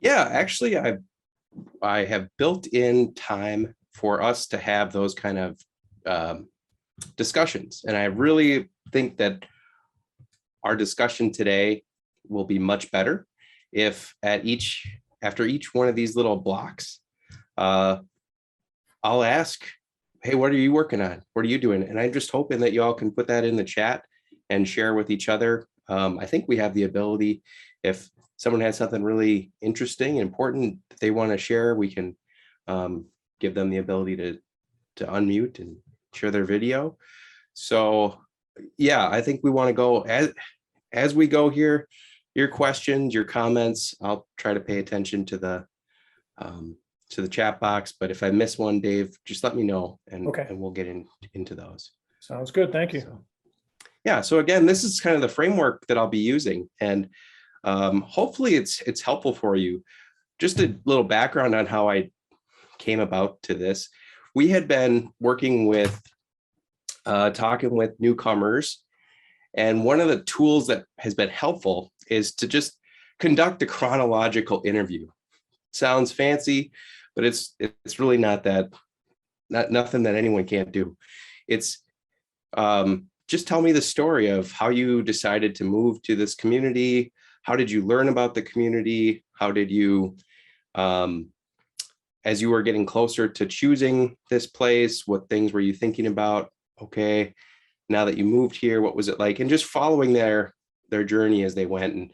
Yeah, actually, I have built in time for us to have those kind of discussions, and I really think that our discussion today will be much better if after each one of these little blocks, uh, I'll ask, "Hey, what are you working on? What are you doing?" And I'm just hoping that you all can put that in the chat and share with each other. I think we have the ability, if someone has something really interesting and important that they want to share, we can give them the ability to unmute and share their video. So yeah, I think we want to go as we go here. Your questions, your comments, I'll try to pay attention um, to the chat box. But if I miss one, Dave, just let me know, and Okay. and we'll get into those. Sounds good. Thank you. So, yeah. So again, this is kind of the framework that I'll be using, and hopefully it's helpful for you. Just a little background on how I came about to this. We had been working with talking with newcomers, and one of the tools that has been helpful is to just conduct a chronological interview. Sounds fancy, but it's really not nothing that anyone can't do. It's just tell me the story of how you decided to move to this community. How did you learn about the community? How did you, as you were getting closer to choosing this place, what things were you thinking about? Okay, now that you moved here, what was it like? And just following their journey as they went. And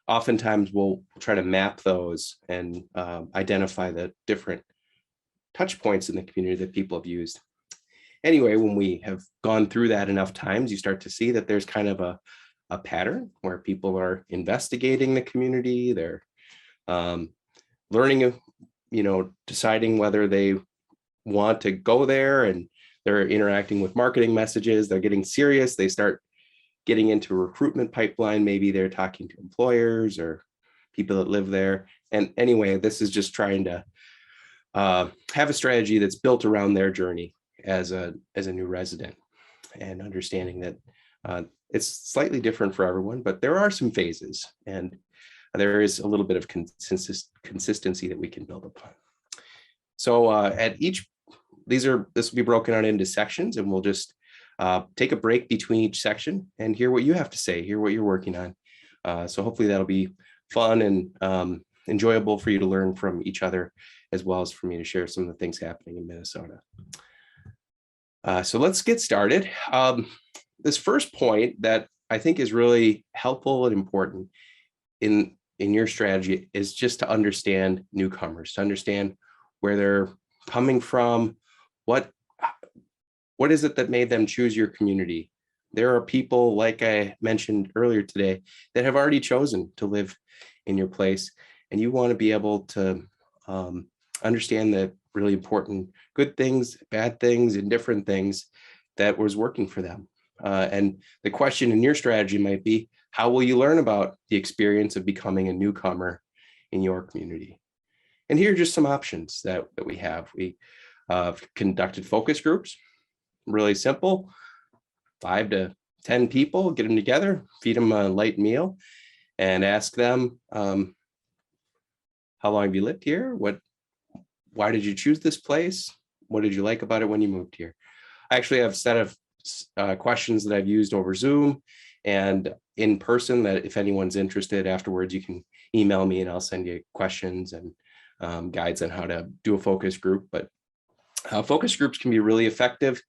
oftentimes we'll try to map those and identify the different touch points in the community that people have used. Anyway, when we have gone through that enough times, you start to see that there's kind of a pattern where people are investigating the community. They're learning, deciding whether they want to go there, and they're interacting with marketing messages. They're getting serious. They start getting into a recruitment pipeline. Maybe they're talking to employers or people that live there. And anyway, this is just trying to have a strategy that's built around their journey as a new resident, and understanding that it's slightly different for everyone, but there are some phases, and there is a little bit of consistency that we can build upon. So at each, this will be broken out into sections, and we'll just take a break between each section and hear what you have to say, hear what you're working on. So hopefully that'll be fun and enjoyable for you to learn from each other, as well as for me to share some of the things happening in Minnesota. So let's get started. This first point that I think is really helpful and important in your strategy is just to understand newcomers, to understand where they're coming from. What is it that made them choose your community? There are people, like I mentioned earlier today, that have already chosen to live in your place, and you want to be able to understand the really important good things, bad things, and different things that was working for them. And the question in your strategy might be, how will you learn about the experience of becoming a newcomer in your community? And here are just some options that we have. We conducted focus groups, really simple, 5 to 10 people, get them together, feed them a light meal, and ask them, how long have you lived here? Why did you choose this place? What did you like about it when you moved here? I actually have a set of questions that I've used over Zoom and in person that if anyone's interested afterwards, you can email me and I'll send you questions and guides on how to do a focus group. But focus groups can be really effective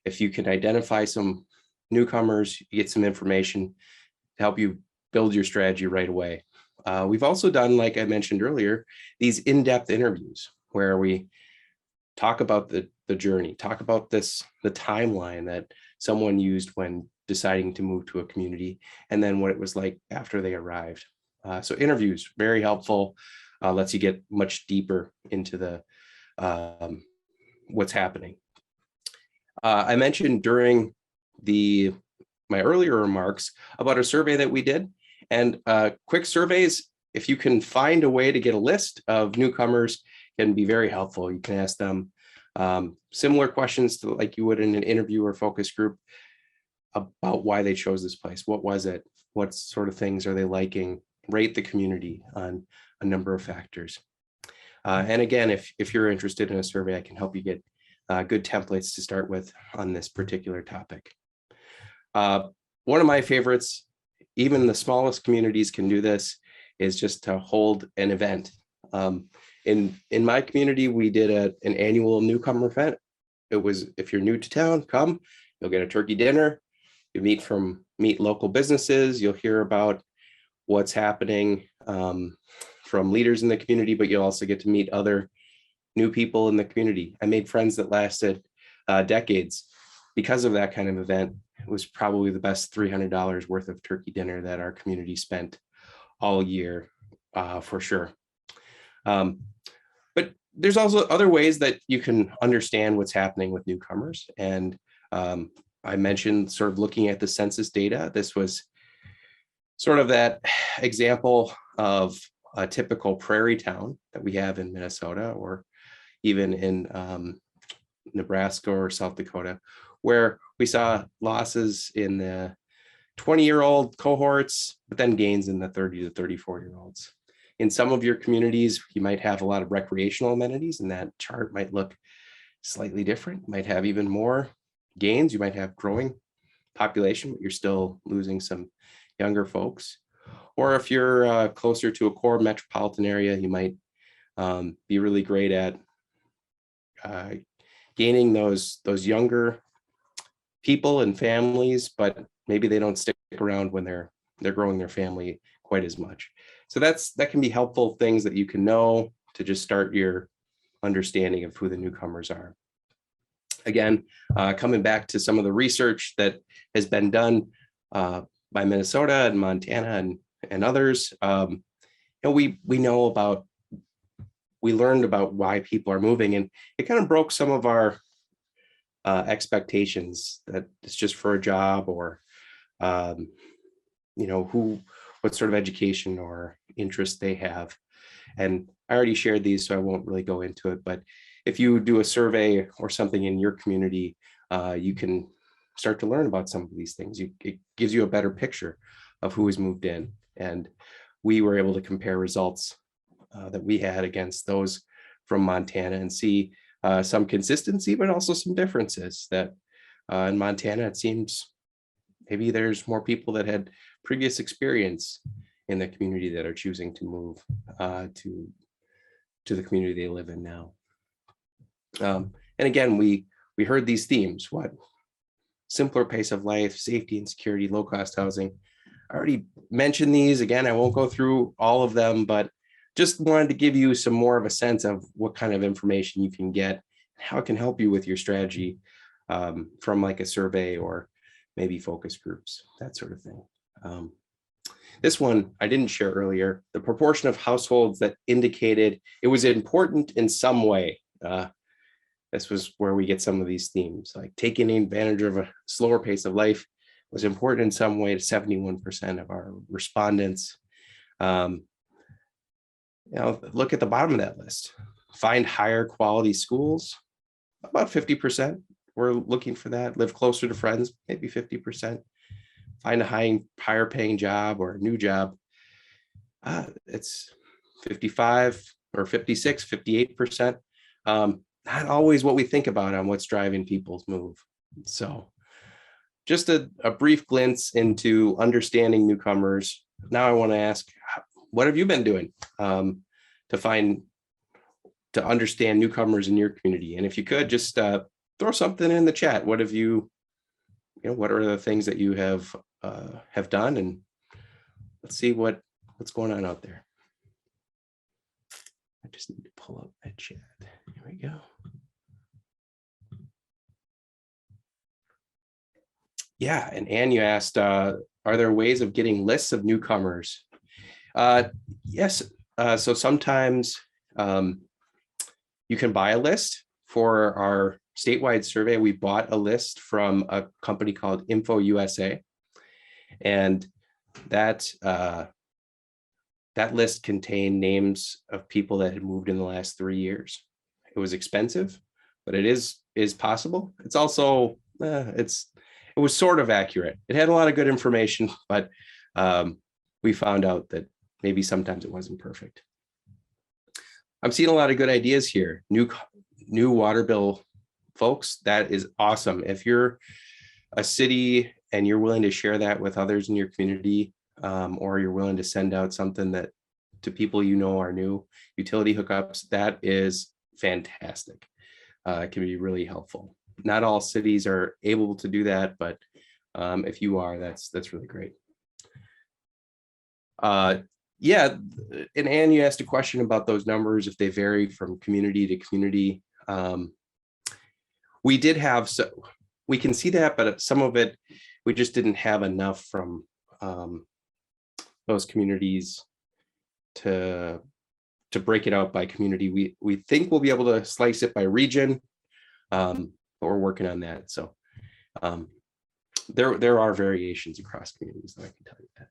if you can identify some newcomers, you get some information to help you build your strategy right away. We've also done, like I mentioned earlier, these in-depth interviews where we talk about the journey, talk about the timeline that someone used when deciding to move to a community, and then what it was like after they arrived. So interviews, very helpful, lets you get much deeper into the what's happening. I mentioned during my earlier remarks about a survey that we did, and quick surveys, if you can find a way to get a list of newcomers, can be very helpful. You can ask them similar questions to like you would in an interview or focus group about why they chose this place. What was it? What sort of things are they liking? Rate the community on a number of factors. And again, if you're interested in a survey, I can help you get good templates to start with on this particular topic. One of my favorites, even the smallest communities can do this, is just to hold an event. In my community, we did an annual Newcomer event. It was, if you're new to town, come, you'll get a turkey dinner, you meet local businesses, you'll hear about what's happening from leaders in the community, but you'll also get to meet other new people in the community. I made friends that lasted decades because of that kind of event. It was probably the best $300 worth of turkey dinner that our community spent all year, for sure. But there's also other ways that you can understand what's happening with newcomers. And I mentioned sort of looking at the census data. This was sort of that example of a typical prairie town that we have in Minnesota, or even in Nebraska or South Dakota, where we saw losses in the 20-year-old cohorts, but then gains in the 30 to 34-year-olds. In some of your communities, you might have a lot of recreational amenities, and that chart might look slightly different. You might have even more gains. You might have growing population, but you're still losing some younger folks. Or if you're closer to a core metropolitan area, you might be really great at gaining those younger people and families, but maybe they don't stick around when they're growing their family quite as much. So that can be helpful things that you can know to just start your understanding of who the newcomers are. Again, coming back to some of the research that has been done by Minnesota and Montana and others, we learned about why people are moving, and it kind of broke some of our expectations that it's just for a job, or what sort of education or interest they have. And I already shared these, so I won't really go into it, but if you do a survey or something in your community, you can start to learn about some of these things. It gives you a better picture of who has moved in. And we were able to compare results that we had against those from Montana and see some consistency, but also some differences. That in Montana, it seems maybe there's more people that had previous experience in the community that are choosing to move to the community they live in now. And again, we heard these themes: what simpler pace of life, safety and security, low cost housing. I already mentioned these. Again, I won't go through all of them, but just wanted to give you some more of a sense of what kind of information you can get, how it can help you with your strategy from like a survey or maybe focus groups, that sort of thing. This one I didn't share earlier, the proportion of households that indicated it was important in some way. This was where we get some of these themes, like taking advantage of a slower pace of life was important in some way to 71% of our respondents. Look at the bottom of that list. Find higher quality schools, about 50%. We're looking for that. Live closer to friends, maybe 50%. Find a higher paying job or a new job. It's 55 or 56, 58%. Not always what we think about on what's driving people's move. So just a brief glimpse into understanding newcomers. Now I want to ask, what have you been doing to understand newcomers in your community? And if you could just throw something in the chat. What have what are the things that you have done? And let's see what's going on out there. I just need to pull up that chat. Here we go. Yeah, and Anne, you asked, are there ways of getting lists of newcomers? Yes. So sometimes you can buy a list. For our statewide survey, we bought a list from a company called Info USA, and that list contained names of people that had moved in the last 3 years. It was expensive, but it is possible. It's also it was sort of accurate. It had a lot of good information, but we found out that maybe sometimes it wasn't perfect. I'm seeing a lot of good ideas here. New water bill folks, that is awesome. If you're a city and you're willing to share that with others in your community, or you're willing to send out something that to people you know are new utility hookups, that is fantastic. It can be really helpful. Not all cities are able to do that, but if you are, that's really great. Yeah, and Anne, you asked a question about those numbers, if they vary from community to community. We did have, so we can see that, but some of it, we just didn't have enough from those communities to break it out by community. We think we'll be able to slice it by region, but we're working on that. So there are variations across communities, though, I can tell you that.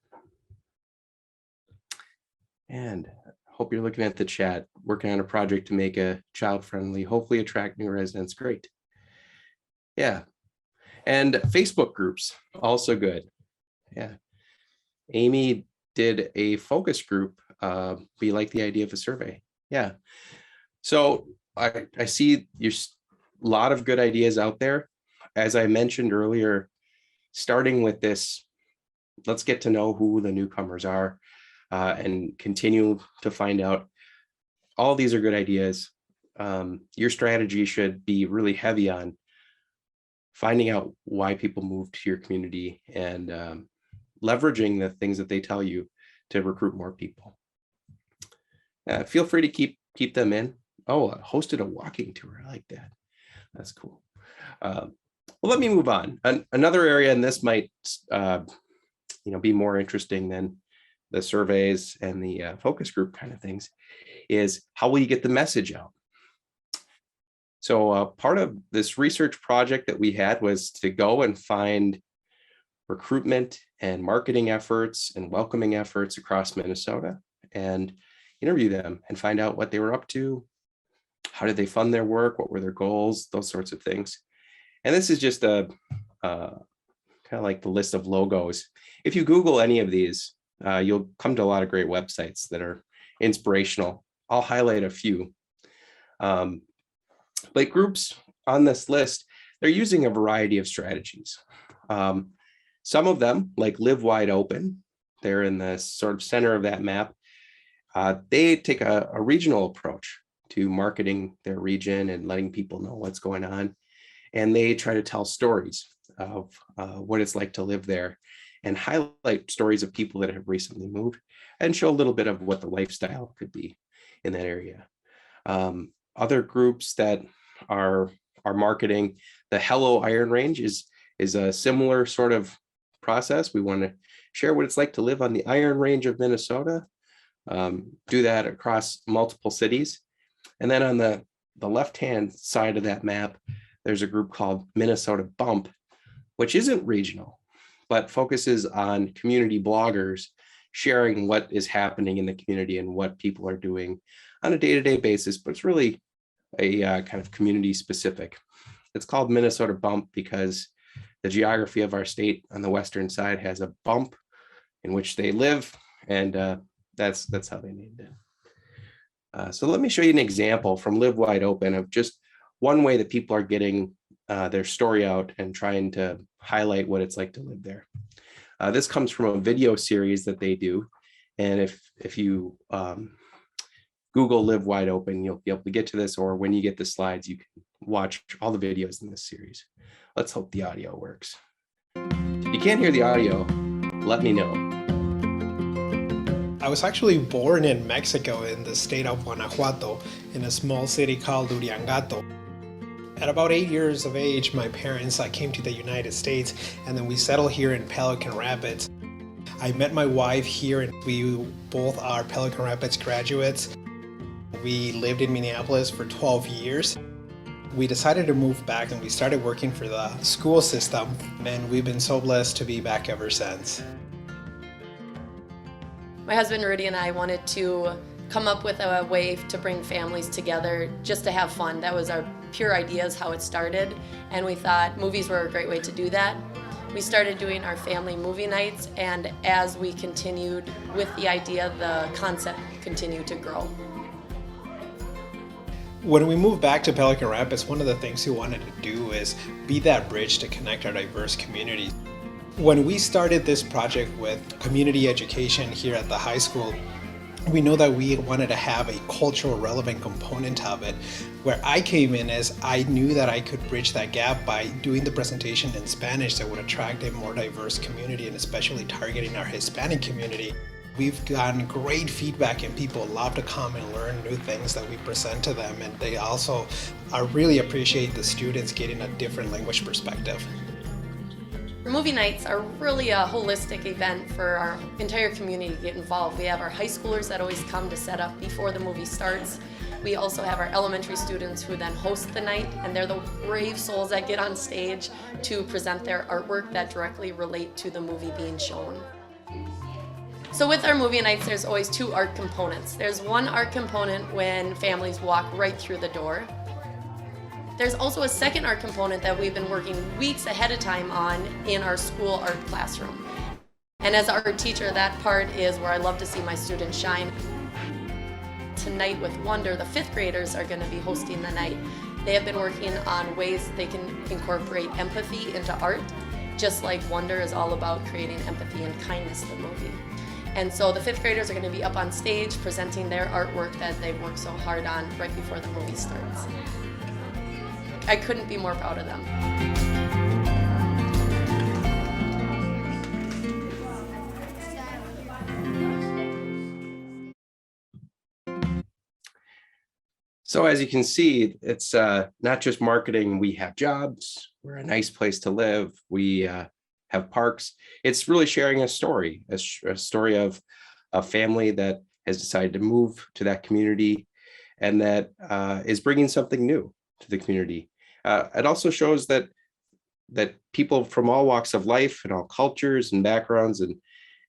And I hope you're looking at the chat, working on a project to make a child-friendly, hopefully attract new residents. Great. Yeah. And Facebook groups, also good. Yeah. Amy did a focus group. We like the idea of a survey. Yeah. So I see there's a lot of good ideas out there. As I mentioned earlier, starting with this, let's get to know who the newcomers are, and continue to find out. All these are good ideas. Your strategy should be really heavy on finding out why people moved to your community and leveraging the things that they tell you to recruit more people. Feel free to keep them in. Oh, I hosted a walking tour. I like that. That's cool. Well, let me move on. Another area, and this might be more interesting than the surveys and the focus group kind of things, is how will you get the message out? So part of this research project that we had was to go and find recruitment and marketing efforts and welcoming efforts across Minnesota and interview them and find out what they were up to, how did they fund their work, what were their goals, those sorts of things. And this is just a kind of like the list of logos. If you Google any of these, you'll come to a lot of great websites that are inspirational. I'll highlight a few. But groups on this list, they're using a variety of strategies. Some of them, like Live Wide Open, they're in the sort of center of that map. They take a regional approach to marketing their region and letting people know what's going on. And they try to tell stories of what it's like to live there and highlight stories of people that have recently moved and show a little bit of what the lifestyle could be in that area. Other groups that are marketing, the Hello Iron Range is a similar sort of process. We want to share what it's like to live on the Iron Range of Minnesota, do that across multiple cities. And then on the left-hand side of that map, there's a group called Minnesota Bump, which isn't regional, but focuses on community bloggers sharing what is happening in the community and what people are doing on a day-to-day basis, but it's really a kind of community specific. It's called Minnesota Bump because the geography of our state on the western side has a bump in which they live, and that's how they named it. So let me show you an example from Live Wide Open of just one way that people are getting their story out and trying to highlight what it's like to live there. This comes from a video series that they do, and if you Google Live Wide Open, you'll be able to get to this, or when you get the slides, you can watch all the videos in this series. Let's hope the audio works. If you can't hear the audio, let me know. I was actually born in Mexico in the state of Guanajuato in a small city called Uriangato. At about 8 years of age, my parents came to the United States, and then we settled here in Pelican Rapids. I met my wife here, and we both are Pelican Rapids graduates. We lived in Minneapolis for 12 years. We decided to move back, and we started working for the school system, and we've been so blessed to be back ever since. My husband Rudy and I wanted to come up with a way to bring families together just to have fun. That was our pure ideas, how it started, and we thought movies were a great way to do that. We started doing our family movie nights, and as we continued with the idea, the concept continued to grow. When we moved back to Pelican Rapids, one of the things we wanted to do is be that bridge to connect our diverse communities. When we started this project with community education here at the high school, we know that we wanted to have a cultural relevant component of it. Where I came in is I knew that I could bridge that gap by doing the presentation in Spanish that would attract a more diverse community, and especially targeting our Hispanic community. We've gotten great feedback, and people love to come and learn new things that we present to them, and they also really appreciate the students getting a different language perspective. Movie nights are really a holistic event for our entire community to get involved. We have our high schoolers that always come to set up before the movie starts. We also have our elementary students who then host the night, and they're the brave souls that get on stage to present their artwork that directly relate to the movie being shown. So with our movie nights, there's always two art components. There's one art component when families walk right through the door. There's also a second art component that we've been working weeks ahead of time on in our school art classroom. And as art teacher, that part is where I love to see my students shine. Tonight with Wonder, the 5th graders are going to be hosting the night. They have been working on ways they can incorporate empathy into art, just like Wonder is all about creating empathy and kindness in the movie. And so the 5th graders are going to be up on stage presenting their artwork that they've worked so hard on right before the movie starts. I couldn't be more proud of them. So as you can see, it's not just marketing. We have jobs. We're a nice place to live. We have parks. It's really sharing a story, a story of a family that has decided to move to that community and that is bringing something new to the community. It also shows that people from all walks of life and all cultures and backgrounds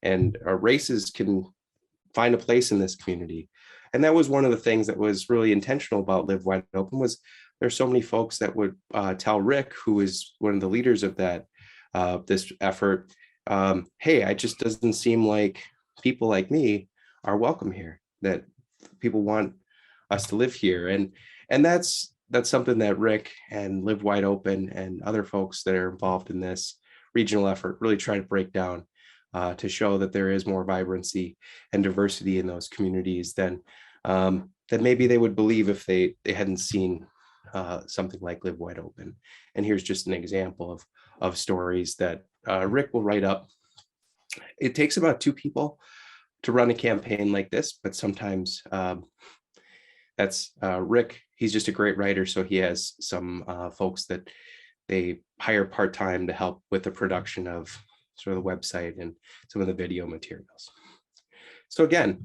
and races can find a place in this community. And that was one of the things that was really intentional about Live Wide Open. Was there's so many folks that would tell Rick, who is one of the leaders of that this effort, hey, it just doesn't seem like people like me are welcome here, that people want us to live here. And that's something that Rick and Live Wide Open and other folks that are involved in this regional effort really try to break down to show that there is more vibrancy and diversity in those communities than maybe they would believe if they hadn't seen something like Live Wide Open. And here's just an example of stories that Rick will write up. It takes about 2 people to run a campaign like this, but sometimes that's Rick. He's just a great writer, so he has some folks that they hire part-time to help with the production of sort of the website and some of the video materials. So again,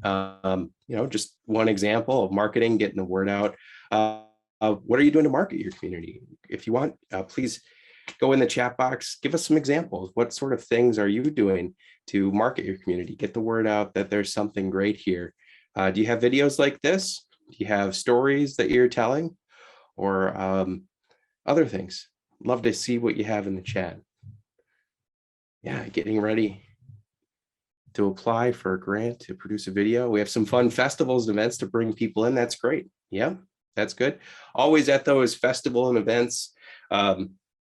just one example of marketing, getting the word out. What are you doing to market your community? If you want, please go in the chat box, give us some examples. What sort of things are you doing to market your community? Get the word out that there's something great here. Do you have videos like this? Do you have stories that you're telling or other things? Love to see what you have in the chat. Yeah, getting ready to apply for a grant to produce a video. We have some fun festivals and events to bring people in. That's great. Yeah, that's good. Always at those festival and events,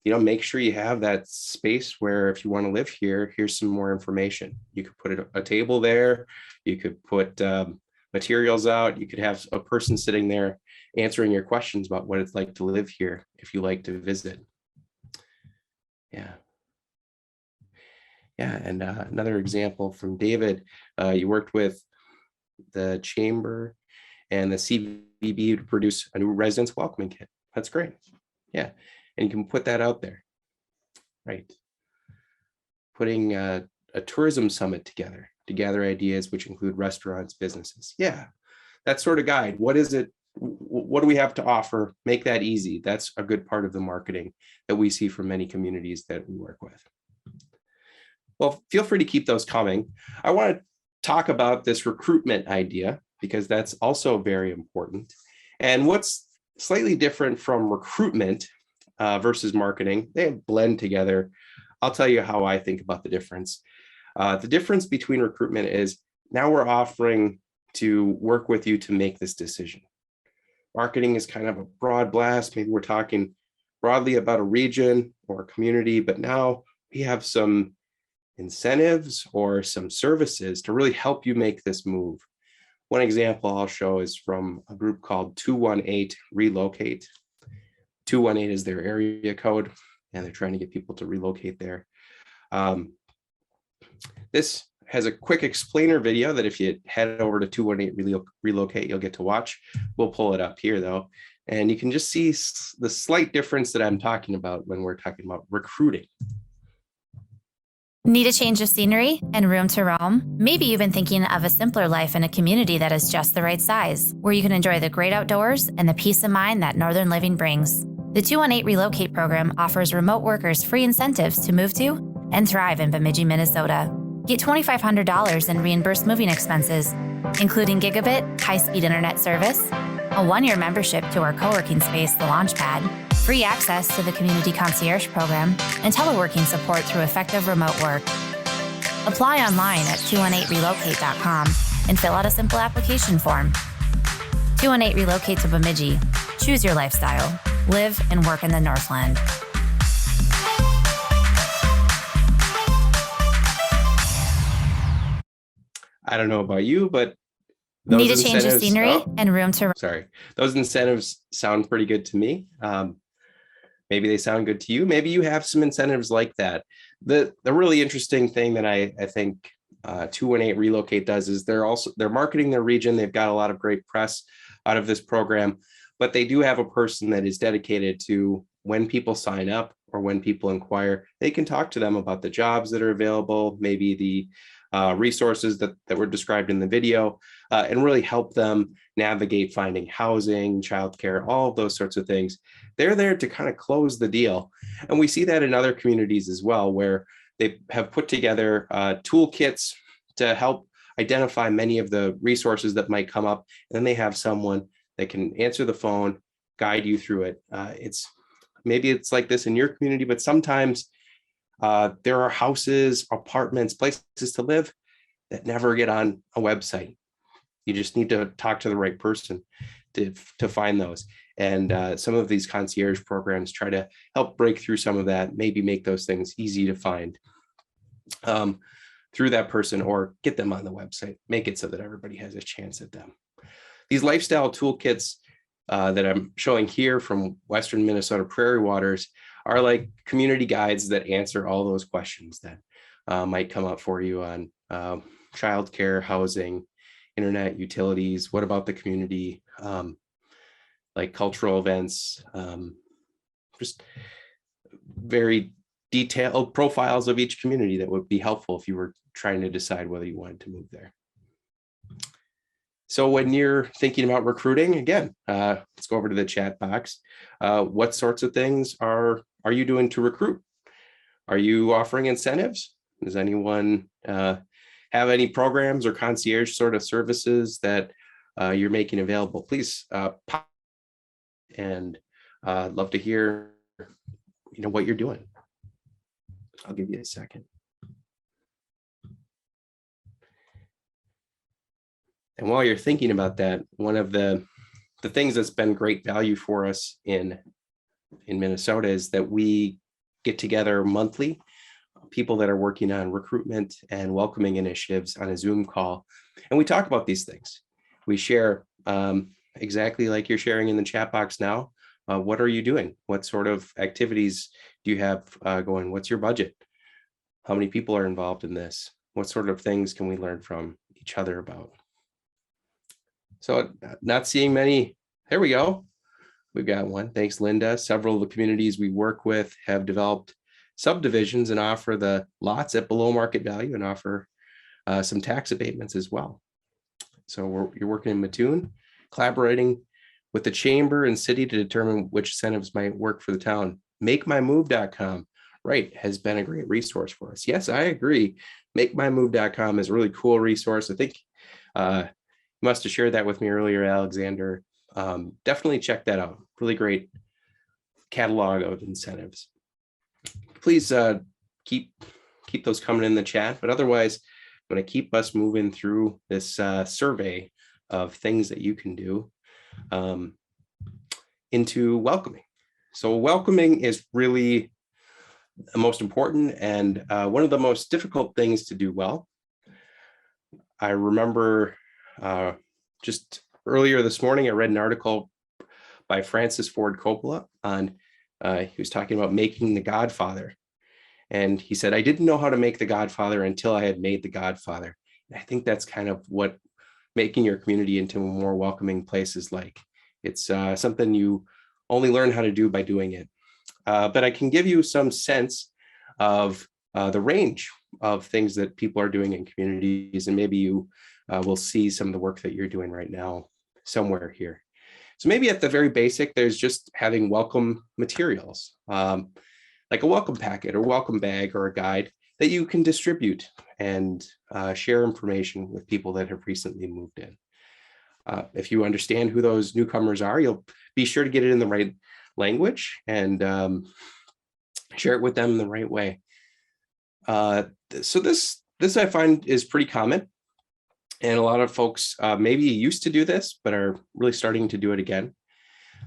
make sure you have that space where if you want to live here, here's some more information. You could put a table there. You could put materials out. You could have a person sitting there answering your questions about what it's like to live here if you like to visit. Yeah. Yeah, and another example from David, you worked with the Chamber and the CVB to produce a new residence welcoming kit. That's great. Yeah, and you can put that out there, right? Putting a tourism summit together to gather ideas which include restaurants, businesses. Yeah, that sort of guide. What is it? What do we have to offer? Make that easy. That's a good part of the marketing that we see from many communities that we work with. Well, feel free to keep those coming. I want to talk about this recruitment idea because that's also very important. And what's slightly different from recruitment versus marketing, they blend together. I'll tell you how I think about the difference. The difference between recruitment is now we're offering to work with you to make this decision. marketing is kind of a broad blast. Maybe we're talking broadly about a region or a community, but now we have some incentives or some services to really help you make this move. One example I'll show is from a group called 218 Relocate. 218 is their area code, and they're trying to get people to relocate there. This has a quick explainer video that if you head over to 218 Relocate, you'll get to watch. We'll pull it up here though. And you can just see the slight difference that I'm talking about when we're talking about recruiting. Need a change of scenery and room to roam? Maybe you've been thinking of a simpler life in a community that is just the right size, where you can enjoy the great outdoors and the peace of mind that northern living brings. The 218 Relocate program offers remote workers free incentives to move to and thrive in Bemidji, Minnesota. Get $2,500 in reimbursed moving expenses, including gigabit high-speed internet service, a 1-year membership to our co-working space, The Launchpad, free access to the Community Concierge Program, and teleworking support through effective remote work. Apply online at 218relocate.com and fill out a simple application form. 218 Relocate to Bemidji. Choose your lifestyle. Live and work in the Northland. I don't know about you, but Need a change of scenery and room to... Those incentives sound pretty good to me. Maybe they sound good to you. Maybe you have some incentives like that. The really interesting thing that I think 218 Relocate does is they're marketing their region. They've got a lot of great press out of this program, but they do have a person that is dedicated to when people sign up or when people inquire, they can talk to them about the jobs that are available, maybe the resources that were described in the video, and really help them navigate finding housing, childcare, all of those sorts of things. They're there to kind of close the deal. And we see that in other communities as well, where they have put together toolkits to help identify many of the resources that might come up. And then they have someone that can answer the phone, guide you through it. Maybe it's like this in your community, but sometimes there are houses, apartments, places to live that never get on a website. You just need to talk to the right person to find those. And some of these concierge programs try to help break through some of that, maybe make those things easy to find through that person, or get them on the website, make it so that everybody has a chance at them. These lifestyle toolkits that I'm showing here from Western Minnesota Prairie Waters are like community guides that answer all those questions that might come up for you on childcare, housing, internet, utilities. What about the community? Like cultural events, just very detailed profiles of each community that would be helpful if you were trying to decide whether you wanted to move there. So when you're thinking about recruiting, again, let's go over to the chat box. What sorts of things are you doing to recruit? Are you offering incentives? Does anyone have any programs or concierge sort of services that you're making available? Please pop, and I'd love to hear what you're doing. I'll give you a second. And while you're thinking about that, one of the things that's been great value for us in Minnesota is that we get together monthly, people that are working on recruitment and welcoming initiatives on a Zoom call. And we talk about these things. We share exactly like you're sharing in the chat box now. What are you doing? What sort of activities do you have going? What's your budget? How many people are involved in this? What sort of things can we learn from each other about? So not seeing many. There we go. We've got one. Thanks, Linda. Several of the communities we work with have developed subdivisions and offer the lots at below market value and offer some tax abatements as well. So you're working in Mattoon, collaborating with the chamber and city to determine which incentives might work for the town. MakeMyMove.com, right, has been a great resource for us. Yes, I agree. MakeMyMove.com is a really cool resource. I think you must have shared that with me earlier, Alexander. Definitely check that out. Really great catalog of incentives. Please keep those coming in the chat, but otherwise, I'm going to keep us moving through this survey of things that you can do. into welcoming. So welcoming is really the most important and one of the most difficult things to do well. I remember just earlier this morning, I read an article by Francis Ford Coppola on, he was talking about making The Godfather. And he said, I didn't know how to make The Godfather until I had made The Godfather. And I think that's kind of what making your community into a more welcoming place is like. It's something you only learn how to do by doing it. But I can give you some sense of the range of things that people are doing in communities, and maybe you will see some of the work that you're doing right now somewhere here. So maybe at the very basic, there's just having welcome materials, like a welcome packet or welcome bag or a guide that you can distribute and share information with people that have recently moved in. If you understand who those newcomers are, you'll be sure to get it in the right language and share it with them in the right way. So this I find is pretty common. And a lot of folks maybe used to do this, but are really starting to do it again.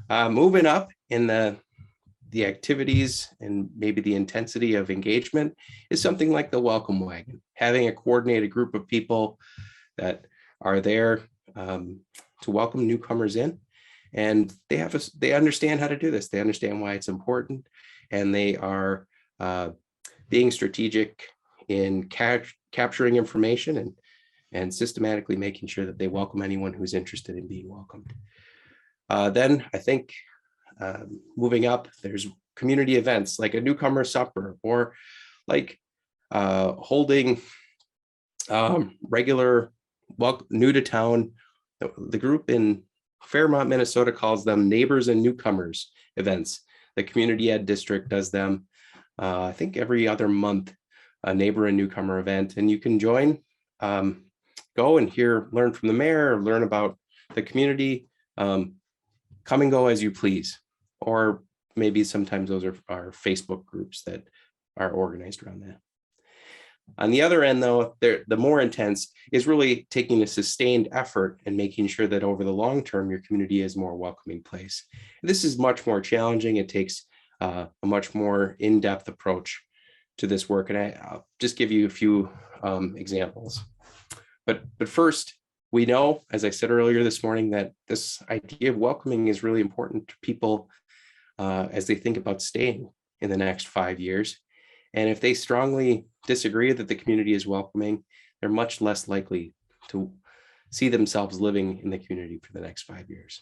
Moving up in the activities and maybe the intensity of engagement is something like the welcome wagon, having a coordinated group of people that are there to welcome newcomers in. And they understand how to do this. They understand why it's important. And they are being strategic in capturing information and systematically making sure that they welcome anyone who's interested in being welcomed. Then I think moving up, there's community events like a newcomer supper, or like holding regular new to town. The group in Fairmont, Minnesota calls them Neighbors and Newcomers events. The Community Ed District does them, I think every other month, a neighbor and newcomer event, and you can join, go and learn from the mayor, learn about the community, come and go as you please. Or maybe sometimes those are Facebook groups that are organized around that. On the other end, though, the more intense is really taking a sustained effort and making sure that over the long term, your community is a more welcoming place. This is much more challenging. It takes a much more in-depth approach to this work. And I'll just give you a few examples. But first, we know, as I said earlier this morning, that this idea of welcoming is really important to people as they think about staying in the next 5 years. And if they strongly disagree that the community is welcoming, they're much less likely to see themselves living in the community for the next 5 years.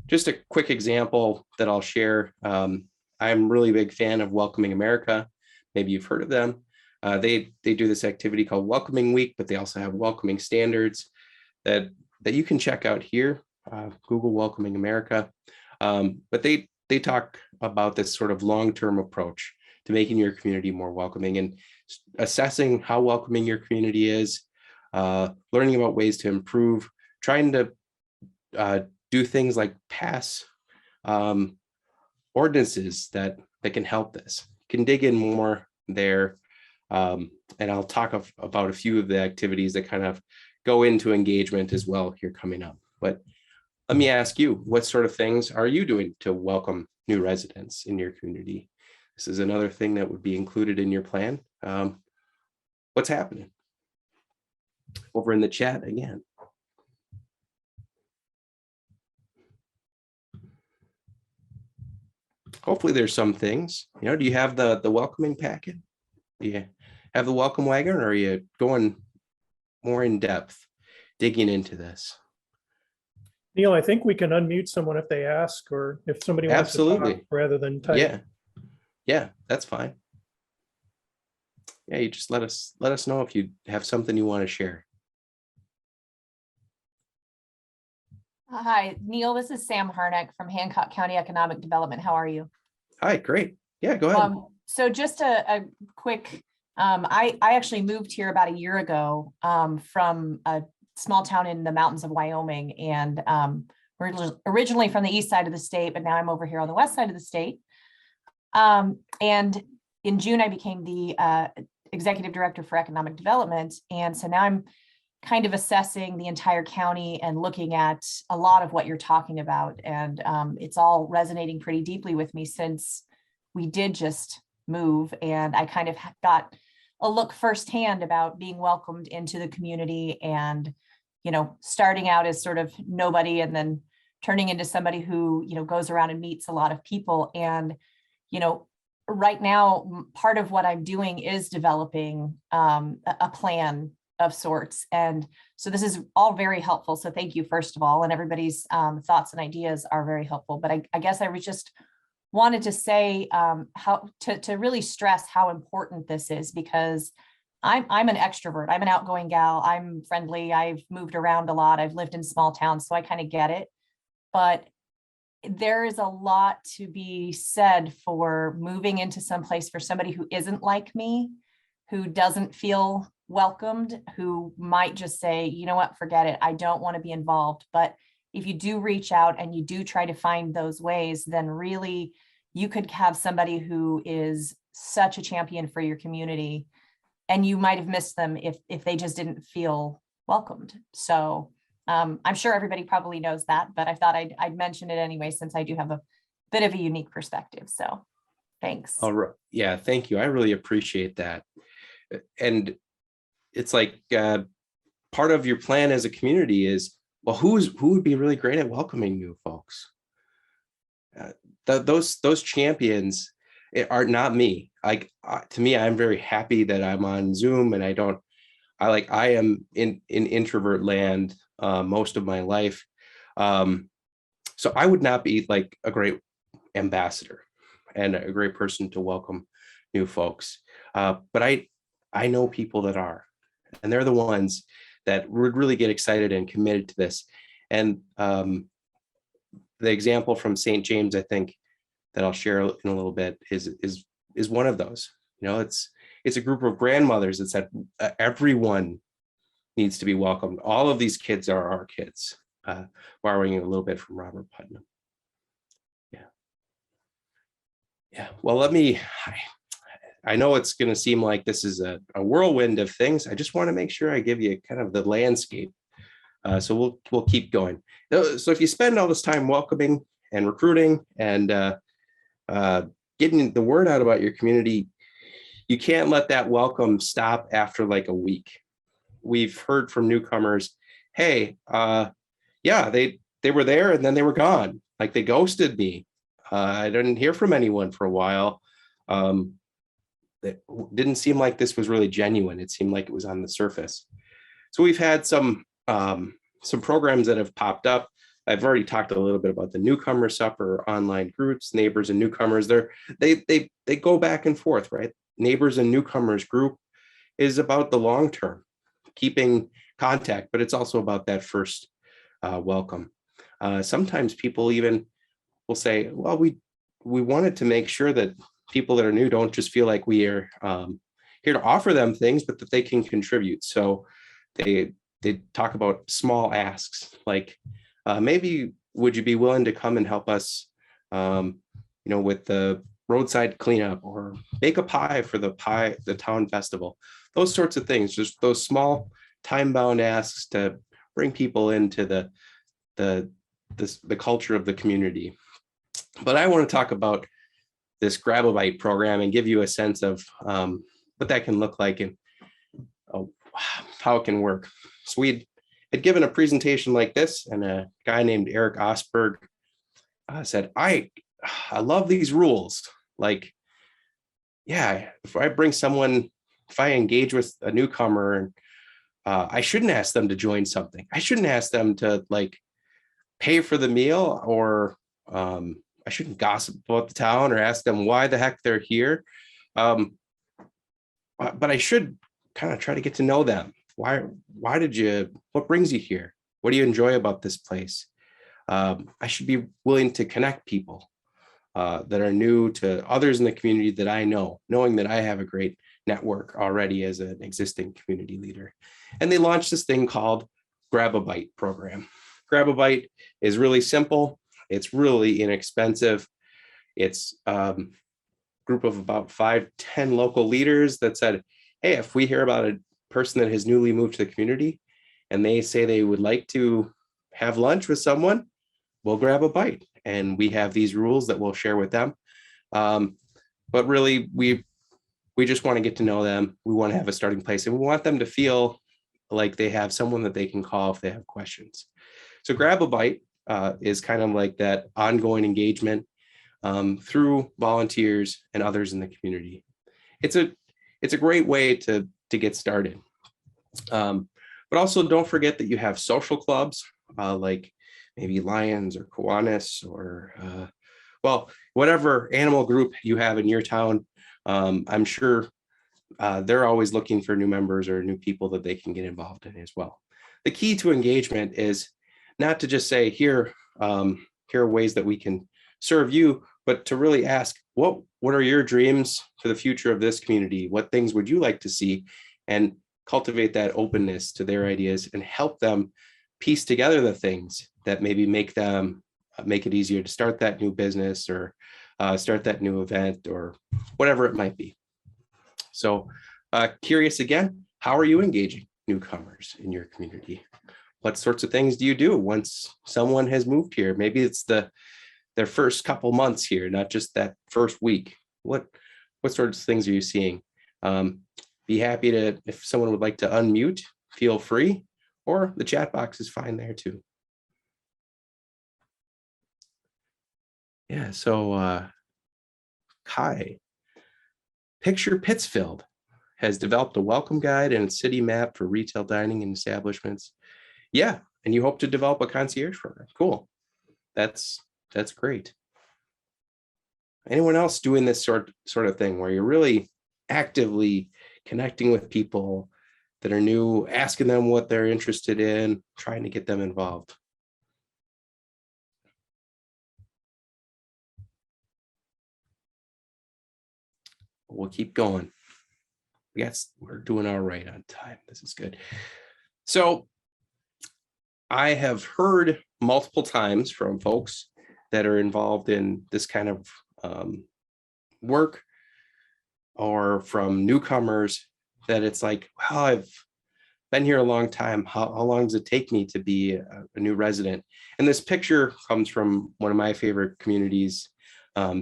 Just a quick example that I'll share. I'm a really big fan of Welcoming America. Maybe you've heard of them. They do this activity called Welcoming Week, but they also have welcoming standards that you can check out here. Google Welcoming America. But they talk about this sort of long-term approach to making your community more welcoming and assessing how welcoming your community is, learning about ways to improve, trying to do things like pass ordinances that can help this. You can dig in more there. And I'll talk about a few of the activities that kind of go into engagement as well here coming up. But let me ask you, what sort of things are you doing to welcome new residents in your community? This is another thing that would be included in your plan. What's happening? Over in the chat again. Hopefully there's some things, do you have the welcoming packet? Do you have the welcome wagon, or are you going more in depth, digging into this? Neil, I think we can unmute someone if they ask, or if somebody wants to talk rather than type. Yeah, that's fine. Yeah, you just let us know if you have something you want to share. Hi, Neil, this is Sam Harnack from Hancock County Economic Development. How are you? Hi, great. Yeah, go ahead. So just a quick, I actually moved here about a year ago from a small town in the mountains of Wyoming, and we're originally from the east side of the state, but now I'm over here on the west side of the state. And in June, I became the executive director for economic development. And so now I'm kind of assessing the entire county and looking at a lot of what you're talking about. And it's all resonating pretty deeply with me since we did just move. And I kind of got a look firsthand about being welcomed into the community and, you know, starting out as sort of nobody and then turning into somebody who, you know, goes around and meets a lot of people. And, you know, right now, part of what I'm doing is developing a plan of sorts. And so this is all very helpful. So thank you, first of all, and everybody's thoughts and ideas are very helpful. But I guess I was just wanted to say how to really stress how important this is, because I'm an extrovert. I'm an outgoing gal. I'm friendly. I've moved around a lot. I've lived in small towns, so I kind of get it. But there is a lot to be said for moving into some place for somebody who isn't like me, who doesn't feel welcomed, who might just say, you know what, forget it. I don't want to be involved. But if you do reach out and you do try to find those ways, then really you could have somebody who is such a champion for your community, and you might have missed them if they just didn't feel welcomed. So I'm sure everybody probably knows that, but I thought I'd mention it anyway, since I do have a bit of a unique perspective. So thanks. All right. Yeah, thank you. I really appreciate that. And it's like part of your plan as a community is, well, who would be really great at welcoming new folks? Those champions are not me. Like to me, I'm very happy that I'm on Zoom, and I am in introvert land most of my life. So I would not be like a great ambassador and a great person to welcome new folks. But I know people that are, and they're the ones that would really get excited and committed to this. And the example from St. James, I think, that I'll share in a little bit is one of those. You know, it's a group of grandmothers that said everyone needs to be welcomed. All of these kids are our kids. Borrowing a little bit from Robert Putnam. Yeah. Well, I know it's going to seem like this is a whirlwind of things. I just want to make sure I give you kind of the landscape. So we'll keep going. So if you spend all this time welcoming and recruiting and getting the word out about your community, you can't let that welcome stop after like a week. We've heard from newcomers, hey, yeah, they were there and then they were gone. Like they ghosted me. I didn't hear from anyone for a while. It didn't seem like this was really genuine. It seemed like it was on the surface. So we've had some programs that have popped up. I've already talked a little bit about the Newcomer Supper, online groups, Neighbors and Newcomers. They go back and forth, right? Neighbors and Newcomers group is about the long term, keeping contact, but it's also about that first welcome. Sometimes people even will say, well, we wanted to make sure that people that are new don't just feel like we are here to offer them things, but that they can contribute. So they talk about small asks, like maybe would you be willing to come and help us, with the roadside cleanup, or bake a pie for the town festival, those sorts of things, just those small time-bound asks to bring people into the culture of the community. But I want to talk about this GrabABite program and give you a sense of what that can look like and how it can work. So we had given a presentation like this, and a guy named Eric Osberg said, I love these rules. Like, yeah, if I engage with a newcomer, and I shouldn't ask them to join something. I shouldn't ask them to like pay for the meal, or I shouldn't gossip about the town or ask them why the heck they're here. But I should kind of try to get to know them. What brings you here? What do you enjoy about this place? I should be willing to connect people that are new to others in the community that I know, knowing that I have a great network already as an existing community leader. And they launched this thing called GrabABite Program. GrabABite is really simple. It's really inexpensive. It's a group of about 5-10 local leaders that said, hey, if we hear about a person that has newly moved to the community and they say they would like to have lunch with someone, we'll grab a bite. And we have these rules that we'll share with them. But really, we just want to get to know them. We want to have a starting place, and we want them to feel like they have someone that they can call if they have questions. So GrabABite is kind of like that ongoing engagement through volunteers and others in the community. It's a great way to get started. But also don't forget that you have social clubs like maybe Lions or Kiwanis or well, whatever animal group you have in your town. I'm sure they're always looking for new members or new people that they can get involved in as well. The key to engagement is not to just say, here are ways that we can serve you, but to really ask, what are your dreams for the future of this community? What things would you like to see? And cultivate that openness to their ideas and help them piece together the things that maybe make it easier to start that new business or start that new event or whatever it might be. So curious again, how are you engaging newcomers in your community? What sorts of things do you do once someone has moved here? Maybe it's their first couple months here, not just that first week. What sorts of things are you seeing? Be happy to, if someone would like to unmute, feel free, or the chat box is fine there too. Yeah, so Kai, Picture Pittsfield has developed a welcome guide and a city map for retail dining and establishments. Yeah, and you hope to develop a concierge program. Cool. That's great. Anyone else doing this sort of thing where you're really actively connecting with people that are new, asking them what they're interested in, trying to get them involved? We'll keep going. Yes, we're doing all right on time. This is good. So I have heard multiple times from folks that are involved in this kind of work, or from newcomers, that it's like, well, I've been here a long time. How long does it take me to be a new resident? And this picture comes from one of my favorite communities,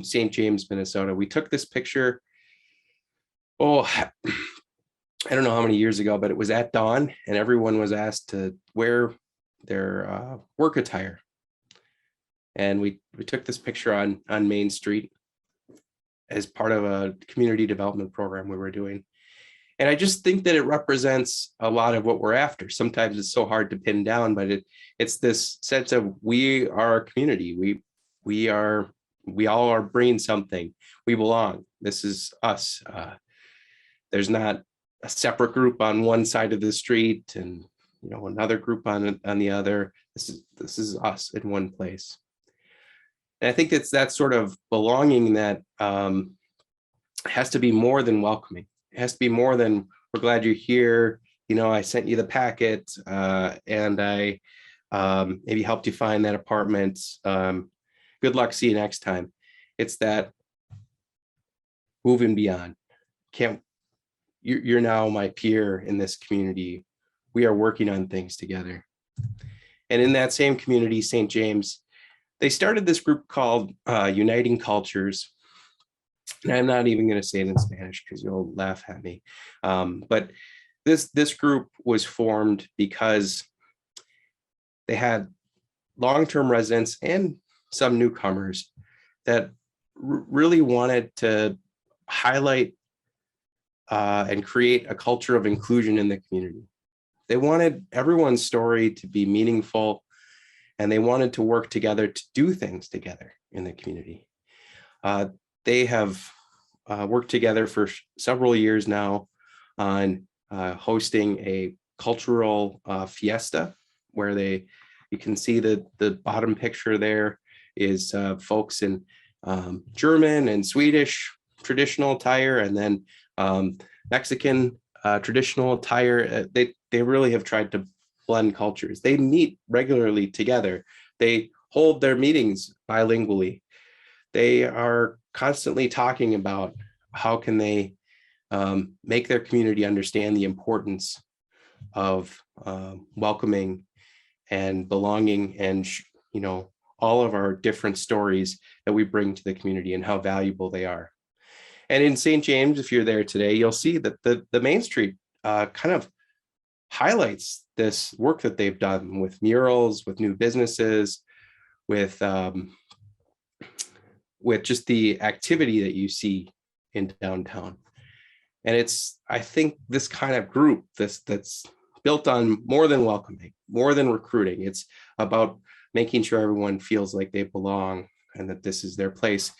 St. James, Minnesota. We took this picture, I don't know how many years ago, but it was at dawn and everyone was asked to wear their work attire. And we took this picture on Main Street as part of a community development program we were doing. And I just think that it represents a lot of what we're after. Sometimes it's so hard to pin down, but it's this sense of we are a community. We all are bringing something. We belong. This is us. There's not a separate group on one side of the street and another group on the other. This is us in one place. And I think it's that sort of belonging that has to be more than welcoming. It has to be more than, we're glad you're here. I sent you the packet and I maybe helped you find that apartment. Good luck, see you next time. It's that moving beyond. You're now my peer in this community. We are working on things together. And in that same community, St. James, they started this group called Uniting Cultures. And I'm not even going to say it in Spanish because you'll laugh at me. But this group was formed because they had long-term residents and some newcomers that really wanted to highlight and create a culture of inclusion in the community. They wanted everyone's story to be meaningful, and they wanted to work together to do things together in the community. They have worked together for several years now on hosting a cultural fiesta, where you can see the bottom picture there is folks in German and Swedish traditional attire, and then Mexican traditional attire. They really have tried to blend cultures. They meet regularly together. They hold their meetings bilingually. They are constantly talking about how can they make their community understand the importance of welcoming and belonging and, all of our different stories that we bring to the community and how valuable they are. And in St. James, if you're there today, you'll see that the Main Street kind of highlights this work that they've done with murals, with new businesses, with just the activity that you see in downtown. And it's, I think, this kind of group that's built on more than welcoming, more than recruiting. It's about making sure everyone feels like they belong and that this is their place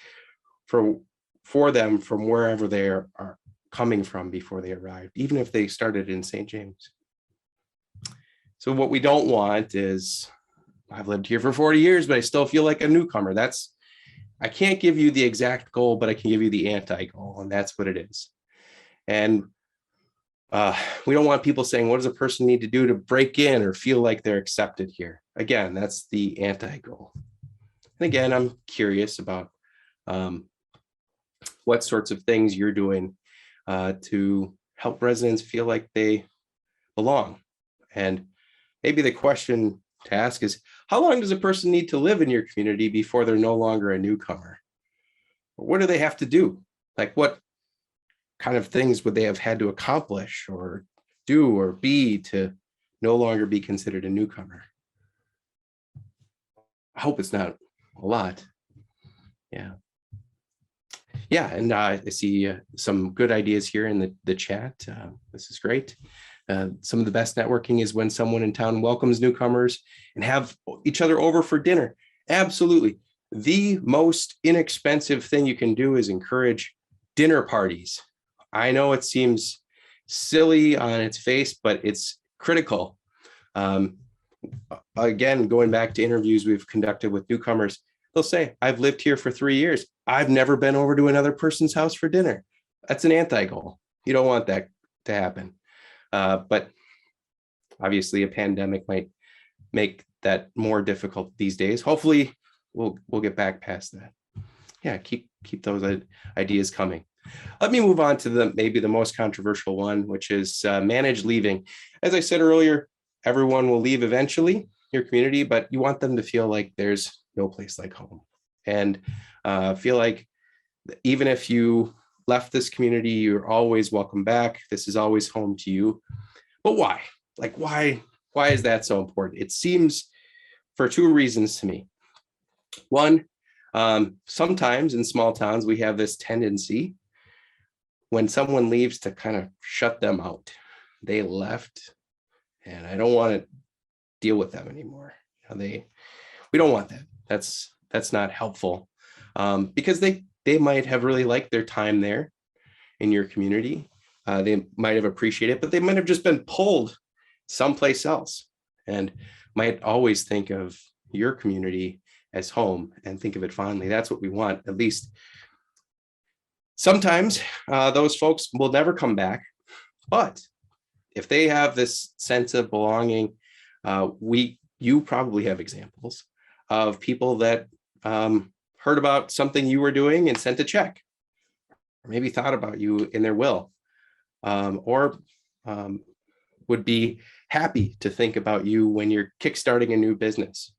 for them from wherever they are coming from before they arrived, even if they started in St. James. So what we don't want is, I've lived here for 40 years, but I still feel like a newcomer. I can't give you the exact goal, but I can give you the anti-goal, and that's what it is. And we don't want people saying, what does a person need to do to break in or feel like they're accepted here? Again, that's the anti-goal. And again, I'm curious about what sorts of things you're doing to help residents feel like they belong. And maybe the question to ask is, how long does a person need to live in your community before they're no longer a newcomer? What do they have to do? Like, what kind of things would they have had to accomplish or do or be to no longer be considered a newcomer? I hope it's not a lot. Yeah, and I see some good ideas here in the chat. This is great. Some of the best networking is when someone in town welcomes newcomers and have each other over for dinner. Absolutely. The most inexpensive thing you can do is encourage dinner parties. I know it seems silly on its face, but it's critical. Again, going back to interviews we've conducted with newcomers, they'll say, I've lived here for 3 years. I've never been over to another person's house for dinner. That's an anti-goal. You don't want that to happen. But obviously a pandemic might make that more difficult these days. Hopefully we'll get back past that. Yeah, keep those ideas coming. Let me move on to maybe the most controversial one, which is manage leaving. As I said earlier, everyone will leave eventually, your community, but you want them to feel like there's no place like home, and feel like even if you left this community, you're always welcome back. This is always home to you. But why? Like, why is that so important? It seems for two reasons to me. One, sometimes in small towns, we have this tendency when someone leaves to kind of shut them out. They left and I don't want to deal with them anymore. We don't want that. That's not helpful, because they might have really liked their time there in your community. They might have appreciated it, but they might have just been pulled someplace else and might always think of your community as home and think of it fondly. That's what we want. At least sometimes those folks will never come back, but if they have this sense of belonging, you probably have examples of people that heard about something you were doing and sent a check, or maybe thought about you in their will, or would be happy to think about you when you're kickstarting a new business.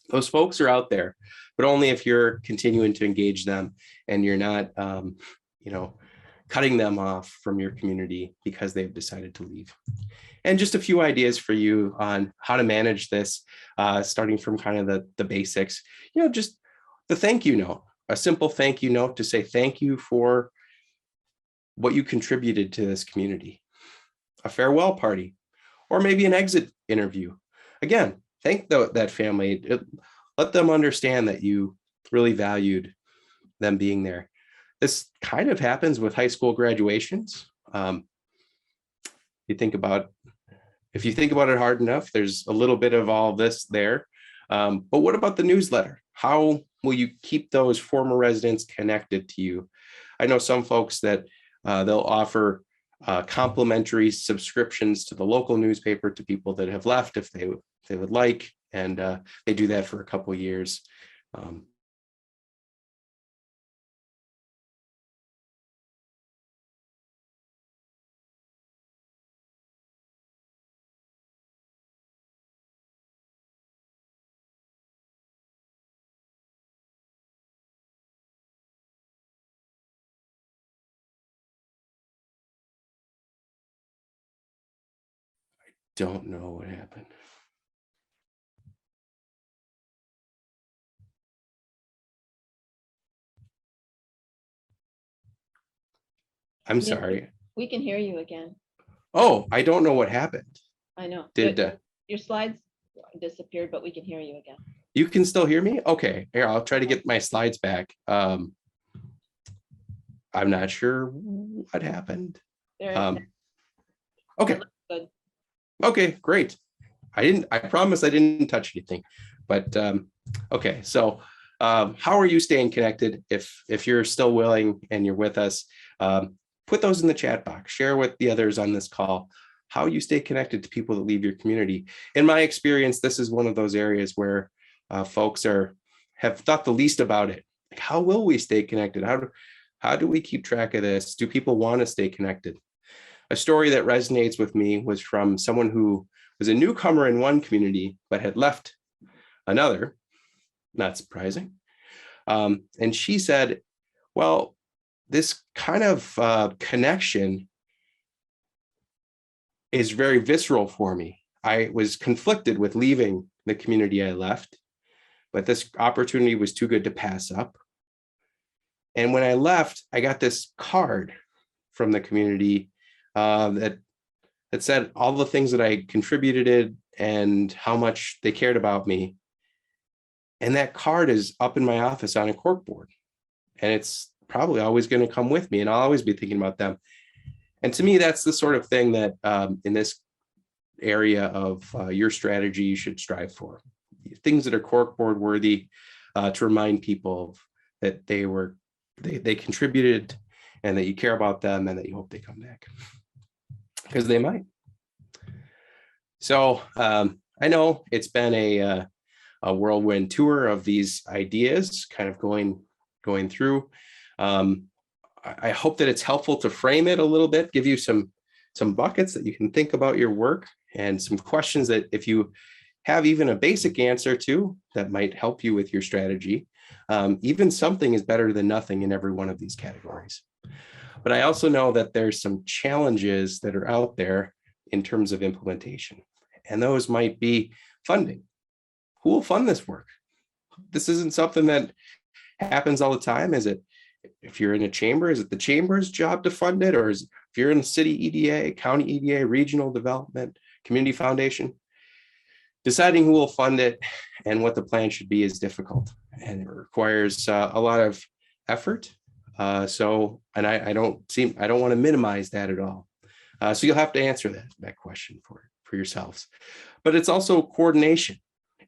Those folks are out there, but only if you're continuing to engage them and you're not, cutting them off from your community because they've decided to leave. And just a few ideas for you on how to manage this, starting from kind of the basics, just the thank you note, a simple thank you note to say thank you for what you contributed to this community, a farewell party, or maybe an exit interview. Again, thank that family. Let them understand that you really valued them being there. This kind of happens with high school graduations. If you think about it hard enough, there's a little bit of all this there. But what about the newsletter? How will you keep those former residents connected to you? I know some folks that they'll offer complimentary subscriptions to the local newspaper to people that have left if they would like, and they do that for a couple of years. don't know what happened. I'm sorry. We can hear you again. Oh, I don't know what happened. I know. Did Your slides disappeared, but we can hear you again. you can still hear me? Okay, here, I'll try to get my slides back. I'm not sure what happened. There, Okay. good. Okay, great. I promise I didn't touch anything, but okay. So how are you staying connected? If you're still willing and you're with us, put those in the chat box, share with the others on this call, how you stay connected to people that leave your community. In my experience, this is one of those areas where folks have thought the least about it. Like, how will we stay connected? How do we keep track of this? Do people want to stay connected? A story that resonates with me was from someone who was a newcomer in one community, but had left another, not surprising. And she said, well, this kind of connection is very visceral for me. I was conflicted with leaving the community I left, but this opportunity was too good to pass up. And when I left, I got this card from the community that said all the things that I contributed and how much they cared about me. And that card is up in my office on a corkboard. And it's probably always going to come with me, and I'll always be thinking about them. And to me, that's the sort of thing that in this area of your strategy, you should strive for. Things that are corkboard worthy, to remind people that they contributed and that you care about them and that you hope they come back, because they might. So I know it's been a whirlwind tour of these ideas, kind of going through. I hope that it's helpful to frame it a little bit, give you some buckets that you can think about your work, and some questions that if you have even a basic answer to, that might help you with your strategy. Even something is better than nothing in every one of these categories. But I also know that there's some challenges that are out there in terms of implementation. And those might be funding. Who will fund this work? This isn't something that happens all the time. Is it, if you're in a chamber, is it the chamber's job to fund it? Or if you're in a city EDA, county EDA, regional development, community foundation, deciding who will fund it and what the plan should be is difficult. And it requires a lot of effort. I don't want to minimize that at all. So you'll have to answer that question for yourselves. But it's also coordination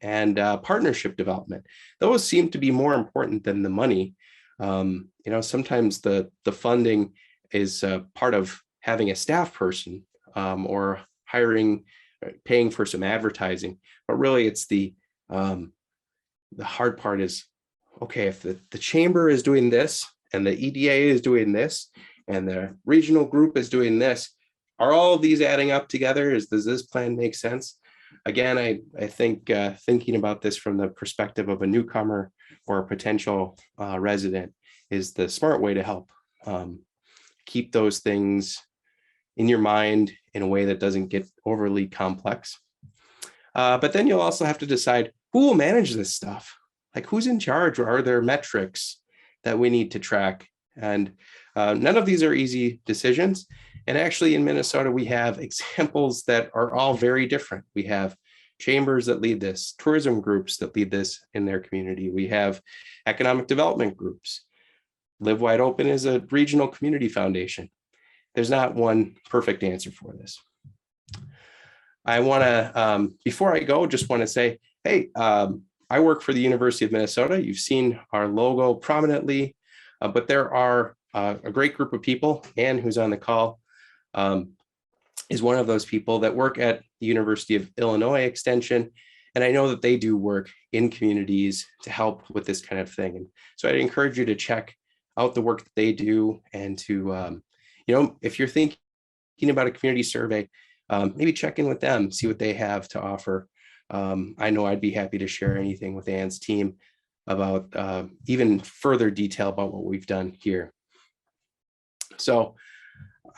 and partnership development. Those seem to be more important than the money. Sometimes the funding is part of having a staff person or paying for some advertising. But really, it's the hard part is, okay, if the chamber is doing this and the EDA is doing this and the regional group is doing this, are all of these adding up together? Does this plan make sense? Again, I think thinking about this from the perspective of a newcomer or a potential resident is the smart way to help keep those things in your mind in a way that doesn't get overly complex. But then you'll also have to decide who will manage this stuff. Like, who's in charge, or are there metrics that we need to track? And none of these are easy decisions. And actually in Minnesota, we have examples that are all very different. We have chambers that lead this, tourism groups that lead this in their community. We have economic development groups. Live Wide Open is a regional community foundation. There's not one perfect answer for this. I want to, before I go, just want to say, hey, I work for the University of Minnesota. You've seen our logo prominently, but there are a great group of people. Anne, who's on the call, is one of those people that work at the University of Illinois Extension. And I know that they do work in communities to help with this kind of thing. And so I'd encourage you to check out the work that they do, and to, if you're thinking about a community survey, maybe check in with them, see what they have to offer. I know I'd be happy to share anything with Anne's team about even further detail about what we've done here. So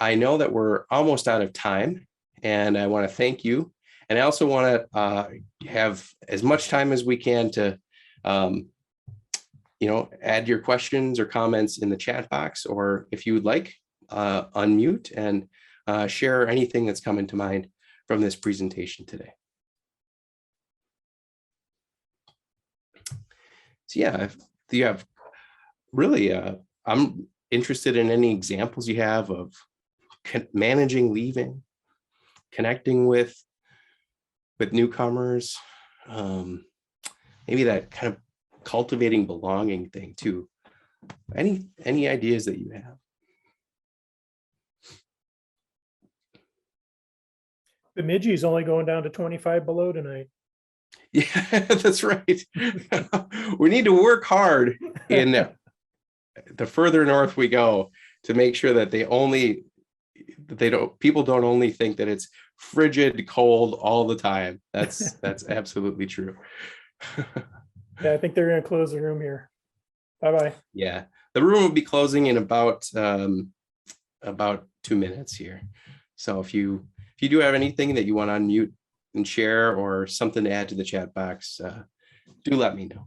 I know that we're almost out of time, and I want to thank you And I also want to have as much time as we can to, add your questions or comments in the chat box, or if you would like, unmute and share anything that's coming to mind from this presentation today. So yeah, if you have really, I'm interested in any examples you have of managing leaving, connecting with newcomers, maybe that kind of cultivating belonging thing too. Any ideas that you have? Bemidji is only going down to 25 below tonight. Yeah, that's right. We need to work hard in the further north we go to make sure that people don't only think that it's frigid cold all the time. That's absolutely true. Yeah, I think they're going to close the room here. Bye-bye. Yeah, the room will be closing in about 2 minutes here. So if you do have anything that you want to unmute and share, or something to add to the chat box, do let me know.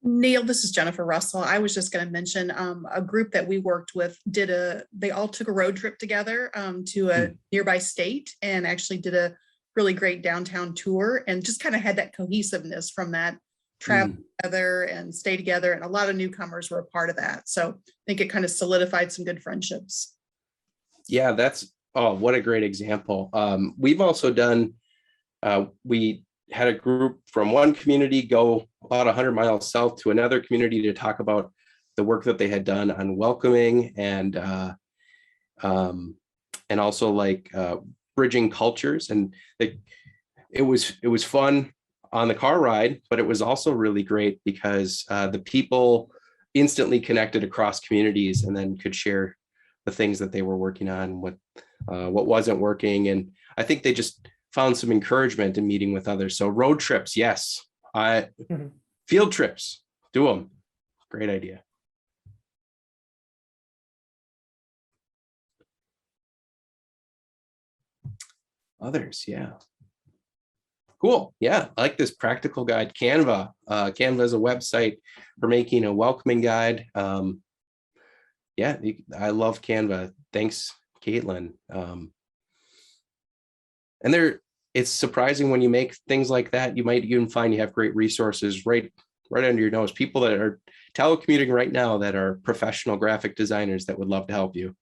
Neil, this is Jennifer Russell. I was just going to mention a group that we worked with they all took a road trip together to a nearby state, and actually did a really great downtown tour, and just kind of had that cohesiveness from that travel together and stay together. And a lot of newcomers were a part of that. So I think it kind of solidified some good friendships. Yeah, what a great example. We've also done, we had a group from one community go about 100 miles south to another community to talk about the work that they had done on welcoming and also like bridging cultures. And it was fun on the car ride, but it was also really great because the people instantly connected across communities and then could share the things that they were working on, what wasn't working. And I think they just found some encouragement in meeting with others. So road trips, yes. Field trips, do them. Great idea. Others, yeah. Cool. Yeah, I like this practical guide. Canva. Canva is a website for making a welcoming guide. Yeah, I love Canva. Thanks, Caitlin. And it's surprising when you make things like that. You might even find you have great resources right under your nose. People that are telecommuting right now that are professional graphic designers that would love to help you.